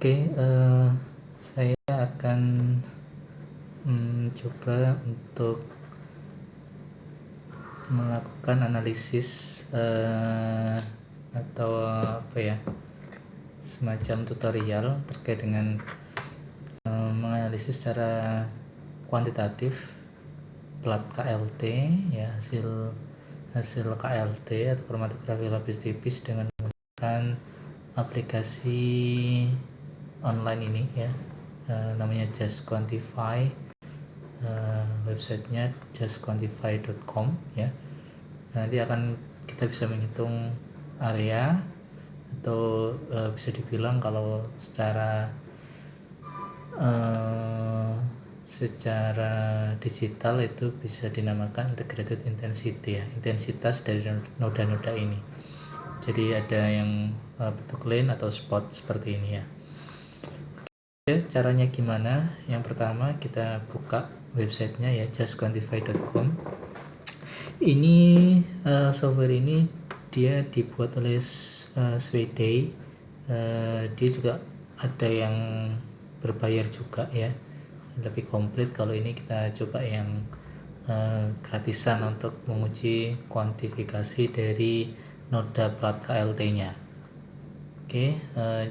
Oke, saya akan coba untuk melakukan analisis atau apa ya, semacam tutorial terkait dengan menganalisis secara kuantitatif plat KLT ya, hasil KLT atau kromatografi lapis tipis dengan menggunakan aplikasi online ini ya, namanya Just Quantify. Websitenya justquantify.com ya. Nanti akan kita bisa menghitung area atau bisa dibilang kalau secara digital itu bisa dinamakan integrated intensity ya, intensitas dari noda-noda ini. Jadi ada yang bentuk line atau spot seperti ini ya. Oke, caranya gimana? Yang pertama kita buka websitenya ya, justquantify.com. Ini software ini dia dibuat oleh Sweden. Dia juga ada yang berbayar juga ya, lebih komplit. Kalau ini kita coba yang gratisan untuk menguji kuantifikasi dari noda plat KLT-nya. Oke,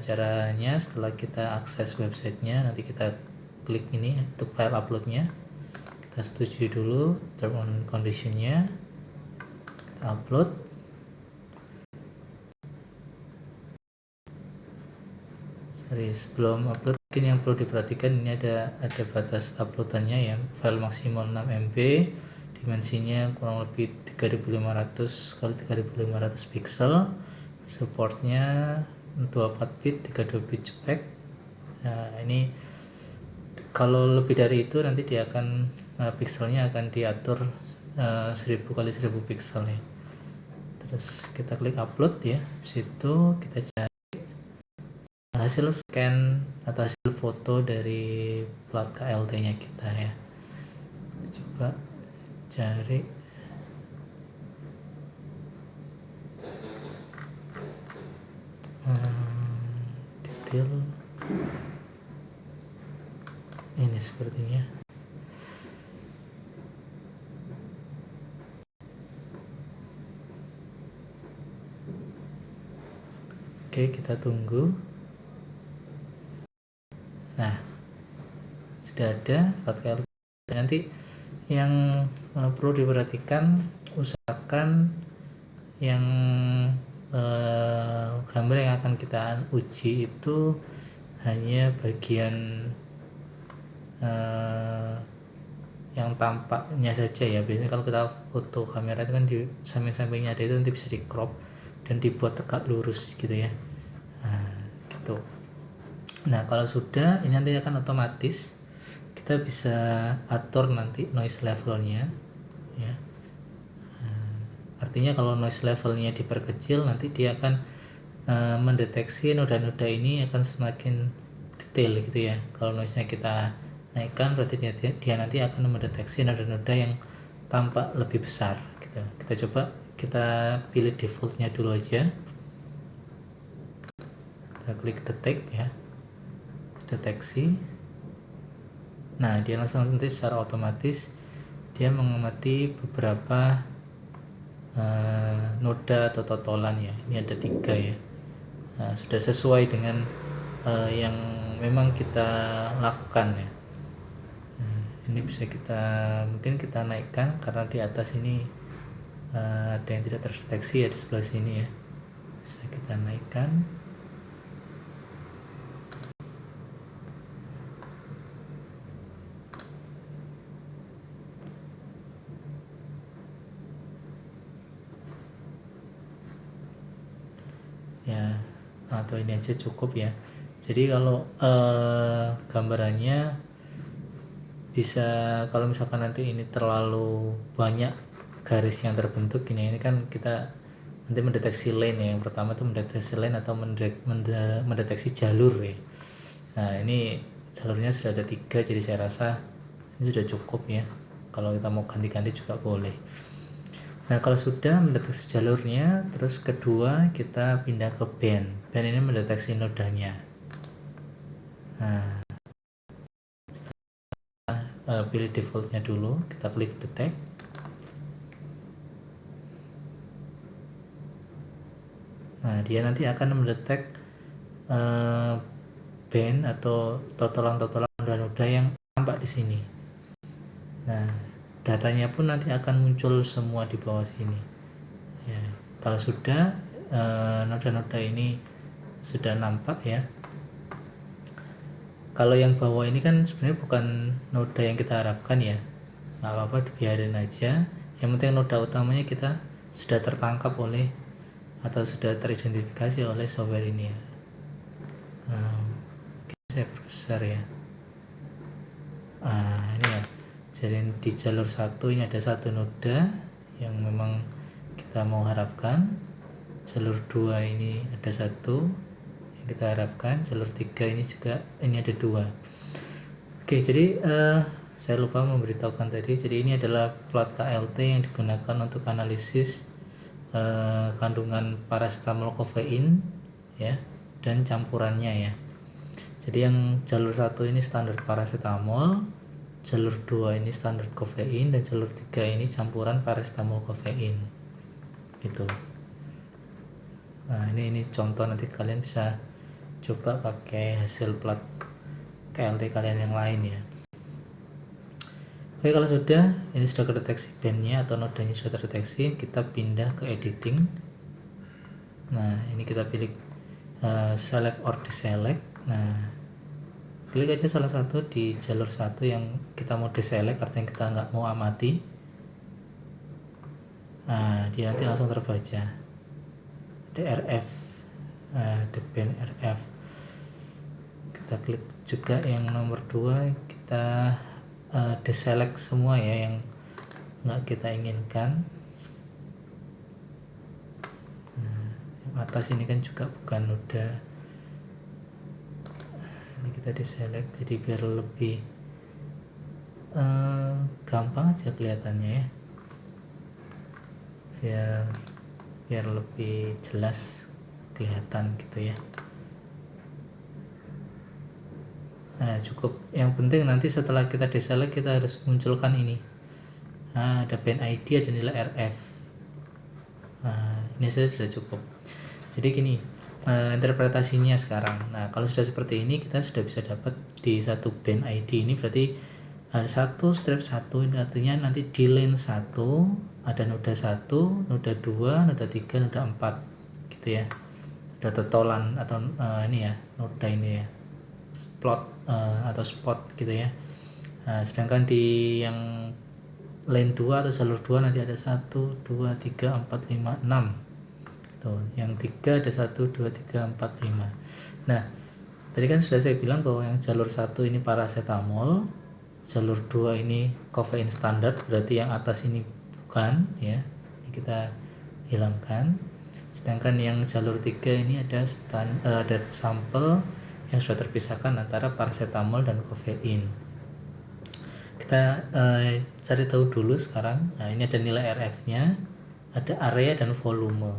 caranya setelah kita akses websitenya, nanti kita klik ini untuk file uploadnya. Kita setujui dulu term and conditionnya, kita upload. Sebelum upload mungkin yang perlu diperhatikan, ini ada batas uploadannya ya, file maksimal 6 MB, dimensinya kurang lebih 3500 x 3500 pixel, supportnya 24 bit 32 bit JPEG. Nah ini kalau lebih dari itu nanti dia akan pixelnya akan diatur 1000 x 1000 pixel ya. Terus kita klik upload ya, situ kita cari hasil scan atau hasil foto dari plat KLT nya kita ya. Coba cari detail ini sepertinya. Oke, kita tunggu. Nah, sudah ada plat KLT. Nanti yang perlu diperhatikan, usahakan yang gambar yang akan kita uji itu hanya bagian yang tampaknya saja ya. Biasanya kalau kita foto kamera itu kan di samping-sampingnya ada, itu nanti bisa di crop dan dibuat tegak lurus gitu ya. Nah, gitu. Nah, kalau sudah ini nanti akan otomatis kita bisa atur nanti noise levelnya ya. Artinya kalau noise levelnya diperkecil, nanti dia akan mendeteksi noda-noda ini akan semakin detail gitu ya. Kalau noise-nya kita naikkan, berarti dia nanti akan mendeteksi noda-noda yang tampak lebih besar gitu. Kita coba, kita pilih defaultnya dulu aja. Kita klik detect ya, deteksi. Nah, dia langsung nanti secara otomatis dia mengamati beberapa noda atau totolan ya. Ini ada 3 ya. Nah, sudah sesuai dengan yang memang kita lakukan ya. Nah, ini bisa mungkin kita naikkan karena di atas ini ada yang tidak terdeteksi ya, di sebelah sini ya. Bisa kita naikkan. Ya, atau ini aja cukup ya. Jadi kalau gambarannya bisa, kalau misalkan nanti ini terlalu banyak garis yang terbentuk ini kan kita nanti mendeteksi lane ya. Yang pertama itu mendeteksi lane atau mendeteksi jalur ya. Nah, ini jalurnya sudah ada 3, jadi saya rasa ini sudah cukup ya. Kalau kita mau ganti-ganti juga boleh. Nah, kalau sudah mendeteksi jalurnya, terus kedua kita pindah ke band. Band ini mendeteksi nodanya. Nah, pilih defaultnya dulu, kita klik detect. Nah, dia nanti akan mendetek band atau totalan-totalan noda-noda yang tampak di sini. Nah, datanya pun nanti akan muncul semua di bawah sini. Ya, kalau sudah noda-noda ini sudah nampak ya. Kalau yang bawah ini kan sebenarnya bukan noda yang kita harapkan ya. Nggak apa-apa, dibiarin aja. Yang penting noda utamanya kita sudah tertangkap oleh atau sudah teridentifikasi oleh software ini ya. Saya perbesar ya. Ini ya. Jadi di jalur 1 ini ada satu noda yang memang kita mau harapkan. Jalur 2 ini ada satu yang kita harapkan. Jalur 3 ini juga ini ada 2. Oke, jadi saya lupa memberitahukan tadi. Jadi ini adalah plot KLT yang digunakan untuk analisis kandungan paracetamol kofein ya dan campurannya ya. Jadi yang jalur 1 ini standar paracetamol, jalur 2 ini standar kofein, dan jalur 3 ini campuran paracetamol kofein gitu. Nah, ini contoh, nanti kalian bisa coba pakai hasil plot KLT kalian yang lain ya. Oke, kalau sudah, ini sudah kedeteksi bandnya atau nodanya sudah terdeteksi, kita pindah ke editing. Nah, ini kita pilih select or deselect. Nah, klik aja salah satu di jalur 1 yang kita mau deselect, artinya kita nggak mau amati. Nah, dia nanti langsung terbaca DRF, the band RF. Kita klik juga yang nomor 2, kita deselect semua ya yang nggak kita inginkan. Nah, yang atas ini kan juga bukan noda. Ini kita deselect jadi biar lebih gampang aja kelihatannya ya, biar lebih jelas kelihatan gitu ya. Nah, cukup. Yang penting nanti setelah kita deselect kita harus munculkan ini. Nah, ada band ID, ada nilai RF. Nah, ini saja sudah cukup. Jadi gini, interpretasinya sekarang. Nah, kalau sudah seperti ini kita sudah bisa dapat di satu band ID ini berarti ada satu strip 1, ini artinya nanti di lane 1 ada noda 1, noda 2, noda 3, noda 4 gitu ya. Ada totalan atau ini ya, noda ini ya. Plot atau spot gitu ya. Nah, sedangkan di yang lane 2 atau jalur 2 nanti ada 1, 2, 3, 4, 5, 6. Tuh, yang 3 ada 1, 2, 3, 4, 5. Nah, tadi kan sudah saya bilang bahwa yang jalur 1 ini paracetamol, jalur 2 ini kofein standar, berarti yang atas ini bukan ya. Ini kita hilangkan. Sedangkan yang jalur 3 ini ada sampel yang sudah terpisahkan antara paracetamol dan kofein. Kita cari tahu dulu sekarang. Nah, ini ada nilai RF-nya, ada area dan volume.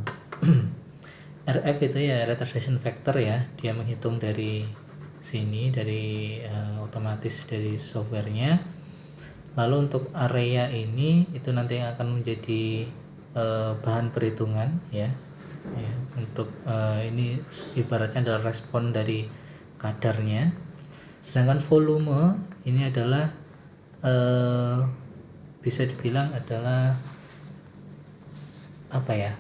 RF itu ya retardation factor ya, dia menghitung dari sini, dari otomatis dari softwarenya. Lalu untuk area ini itu nanti yang akan menjadi bahan perhitungan ya. Untuk ini ibaratnya adalah respon dari kadarnya. Sedangkan volume ini adalah bisa dibilang adalah apa ya,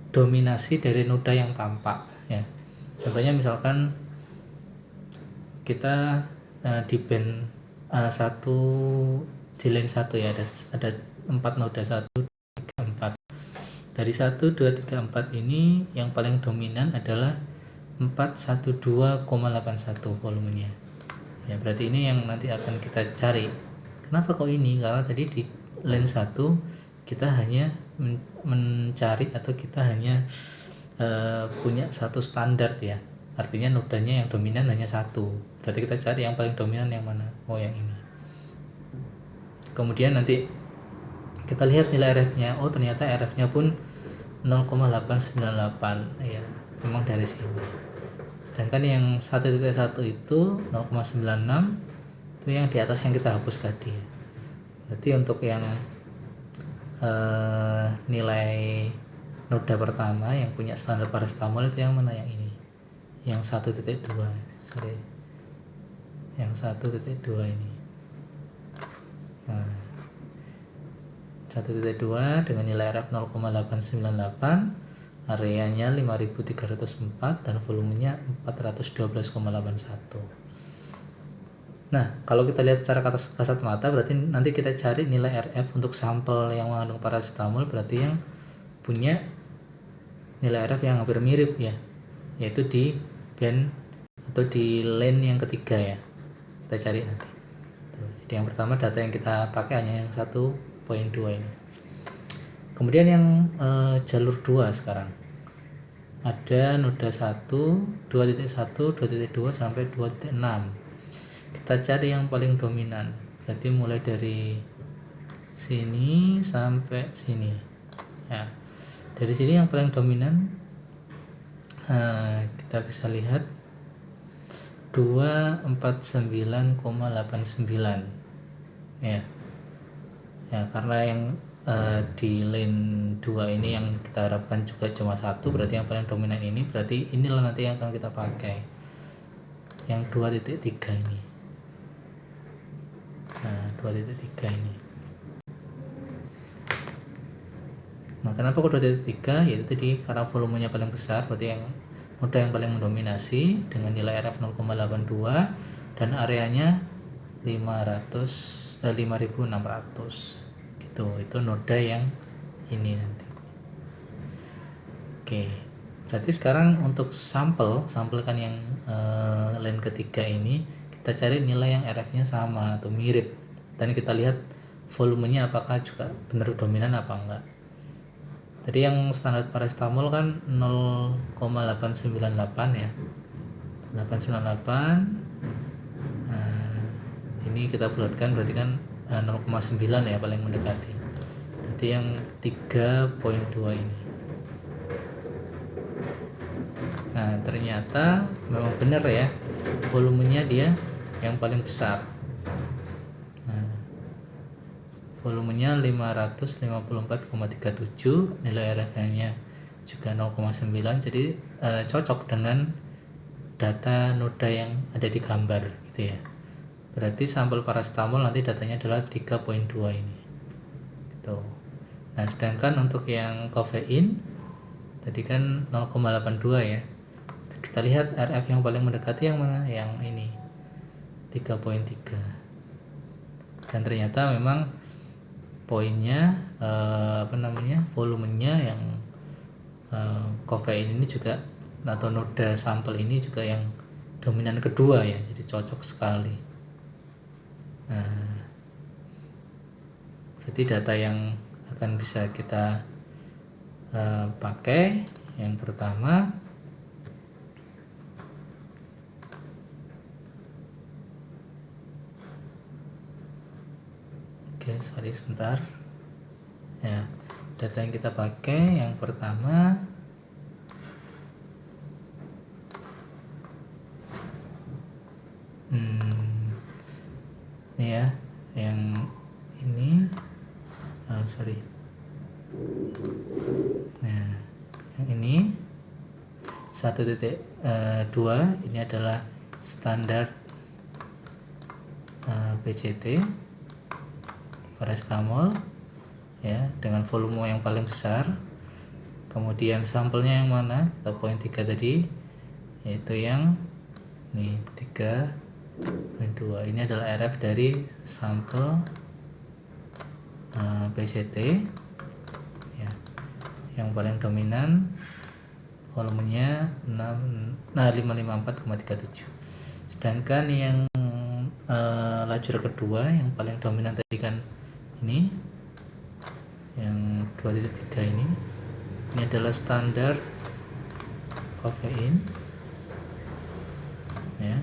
dominasi dari noda yang tampak ya. Contohnya misalkan kita di band 1 di lane 1 ya, ada 4 noda, 1, 2, 3, 4. Dari 1, 2, 3, 4 ini yang paling dominan adalah 412,81 volumenya ya, berarti ini yang nanti akan kita cari. Kenapa kok ini? Karena tadi di lane 1 kita hanya mencari atau kita hanya punya satu standar ya, artinya nodanya yang dominan hanya satu, berarti kita cari yang paling dominan yang mana. Oh, yang ini. Kemudian nanti kita lihat nilai RF-nya. Oh, ternyata RF-nya pun 0,898 ya, memang dari sini. sedangkan yang 1.1 itu 0,96 itu yang di atas yang kita hapus tadi. Berarti untuk yang nilai noda pertama yang punya standar paracetamol itu yang mana? Yang ini, yang 1.2, sorry, yang 1.2 ini. Nah, 1.2 dengan nilai RF 0,898, areanya 5304 dan volumenya 412,81. Nah, kalau kita lihat secara kasat mata, berarti nanti kita cari nilai RF untuk sampel yang mengandung paracetamol, berarti yang punya nilai RF yang hampir mirip ya, yaitu di band atau di lane yang ketiga ya. Kita cari nanti. Jadi yang pertama data yang kita pakai hanya yang 1.2 ini. Kemudian yang jalur 2 sekarang. Ada noda 1, 2.1, 2.2 sampai 2.6. Kita cari yang paling dominan. Berarti mulai dari sini sampai sini. Ya. Dari sini yang paling dominan kita bisa lihat 249,89 ya. Ya, karena yang di lane 2 ini yang kita harapkan juga cuma satu, berarti yang paling dominan ini, berarti inilah nanti yang akan kita pakai, yang 2.3 ini. Nah, 2.3 ini. Nah, kenapa kok 2.3? Yaitu tadi karena volumenya paling besar, berarti yang noda yang paling mendominasi dengan nilai RF 0,82 dan areanya 500 5.600 gitu. Itu noda yang ini nanti. Oke. Berarti sekarang untuk sampel kan yang lane ketiga ini, kita cari nilai yang RF-nya sama atau mirip, dan kita lihat volumenya apakah juga benar dominan apa enggak. Tadi yang standar paracetamol kan 0,898 ya, 898. Nah, ini kita bulatkan, berarti kan 0,9 ya paling mendekati. Berarti yang 3.2 ini. Nah, ternyata memang benar ya, volumenya dia yang paling besar. Nah, volumenya 554,37, nilai RF-nya juga 0,9, jadi cocok dengan data noda yang ada di gambar gitu ya. Berarti sampel paracetamol nanti datanya adalah 3.2 ini gitu. Nah, sedangkan untuk yang kofein tadi kan 0,82 ya. Kita lihat RF yang paling mendekati yang mana? Yang ini, 3.3. Dan ternyata memang poinnya volumenya yang kofein ini juga, atau noda sampel ini juga yang dominan kedua ya, jadi cocok sekali. Nah, berarti data yang akan bisa kita pakai yang pertama, sorry sebentar ya, data yang kita pakai yang pertama ini ya, yang ini sorry, nah yang ini 1.2 ini adalah standar PCT paracetamol ya, dengan volume yang paling besar. Kemudian sampelnya yang mana? Kita poin 3 tadi, yaitu yang ini 3.2. Ini adalah RF dari sampel PCT ya, yang paling dominan, volumenya 554,37. Sedangkan yang lacur kedua yang paling dominan tadi kan ini, yang 2.3 ini adalah standar kofein ya,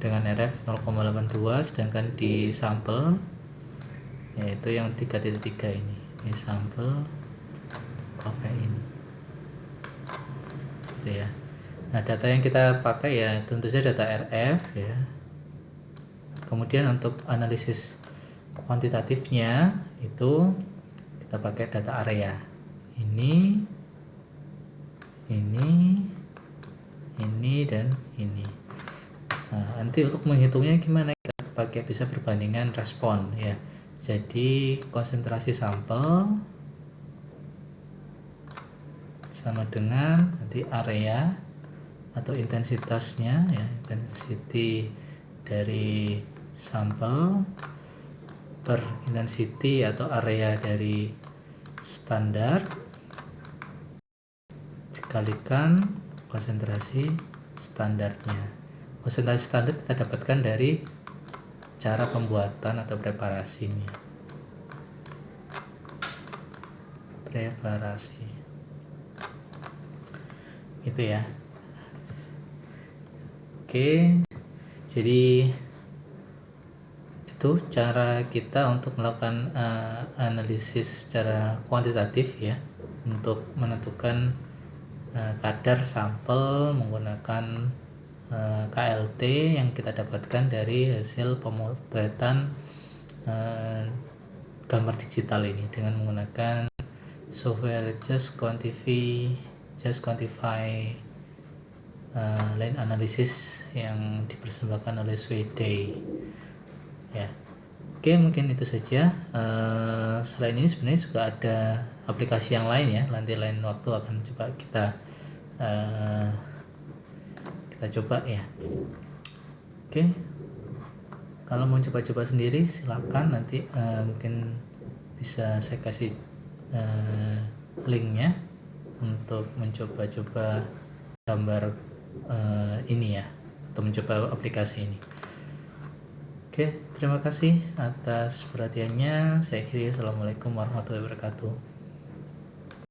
dengan RF 0,82, sedangkan di sampel yaitu yang 3.3 ini sampel kofein gitu ya. Nah, data yang kita pakai ya tentu saja data RF ya. Kemudian untuk analisis kuantitatifnya itu kita pakai data area. Ini dan ini. Nah, nanti untuk menghitungnya gimana? Kita pakai bisa perbandingan respon ya. Jadi konsentrasi sampel sama dengan nanti area atau intensitasnya ya, intensity dari sampel per intensity atau area dari standar dikalikan konsentrasi standarnya. Konsentrasi standar kita dapatkan dari cara pembuatan atau preparasinya. Preparasi gitu ya. Oke, jadi itu cara kita untuk melakukan analisis secara kuantitatif ya, untuk menentukan kadar sampel menggunakan KLT yang kita dapatkan dari hasil pemotretan gambar digital ini dengan menggunakan software Just Quantify line analysis yang dipersembahkan oleh Swede ya. Oke, mungkin itu saja. Selain ini sebenarnya juga ada aplikasi yang lain ya, nanti lain waktu akan coba kita coba ya. Oke, kalau mau coba-coba sendiri silakan, nanti mungkin bisa saya kasih linknya untuk mencoba-coba gambar ini ya, atau mencoba aplikasi ini. Oke, terima kasih atas perhatiannya. Saya akhiri. Assalamualaikum warahmatullahi wabarakatuh.